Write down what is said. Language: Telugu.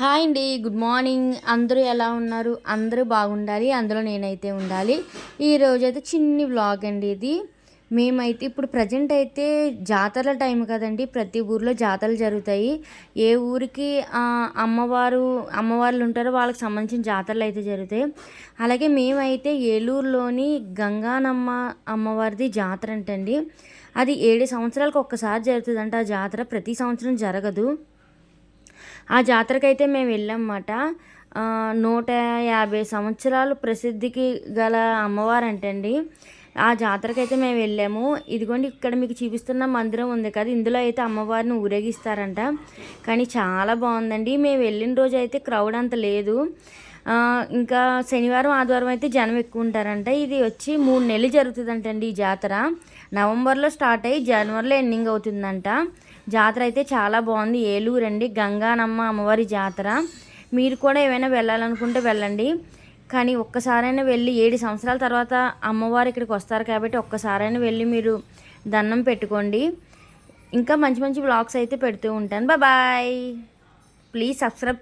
హాయ్ అండి. Good morning. అందరూ ఎలా ఉన్నారు? అందరూ బాగుండాలి. అందులో నేనైతే ఉండాలి. ఈరోజైతే చిన్ని వ్లాగ్ అండి ఇది. మేమైతే ఇప్పుడు ప్రజెంట్ అయితే జాతరల టైం కదండి. ప్రతి ఊర్లో జాతరలు జరుగుతాయి. ఏ ఊరికి అమ్మవార్లు ఉంటారో వాళ్ళకి సంబంధించిన జాతరలు అయితే జరుగుతాయి. అలాగే మేమైతే ఏలూరులోని గంగానమ్మ అమ్మవారిది జాతర అంటండి. అది 7 సంవత్సరాలకు ఒక్కసారి జరుగుతుందంట. ఆ జాతర ప్రతి సంవత్సరం జరగదు. ఆ జాతరకైతే మేము వెళ్ళామన్నమాట. 150 సంవత్సరాలు ప్రసిద్ధికి గల అమ్మవారంటండి. ఆ జాతరకైతే మేము వెళ్ళాము. ఇదిగోండి ఇక్కడ మీకు చూపిస్తున్న మందిరం ఉంది కదా, ఇందులో అయితే అమ్మవారిని ఊరేగిస్తారంట. కానీ చాలా బాగుందండి. మేము వెళ్ళిన రోజు అయితే క్రౌడ్ అంత లేదు. ఇంకా శనివారం ఆదివారం అయితే జనం ఎక్కువ ఉంటారంట. ఇది వచ్చి 3 నెలలు జరుగుతుందంటండి ఈ జాతర. నవంబర్లో స్టార్ట్ అయ్యి జనవరిలో ఎండింగ్ అవుతుందంట. జాతర అయితే చాలా బాగుంది. ఏలూరు అండి, గంగానమ్మ అమ్మవారి జాతర. మీరు కూడా ఏమైనా వెళ్ళాలనుకుంటే వెళ్ళండి. కానీ ఒక్కసారైనా వెళ్ళి 7 సంవత్సరాల తర్వాత అమ్మవారు ఇక్కడికి వస్తారు కాబట్టి ఒక్కసారైనా వెళ్ళి మీరు దండం పెట్టుకోండి. ఇంకా మంచి మంచి వ్లాగ్స్ అయితే పెడుతూ ఉంటాను. బాయ్. Please subscribe.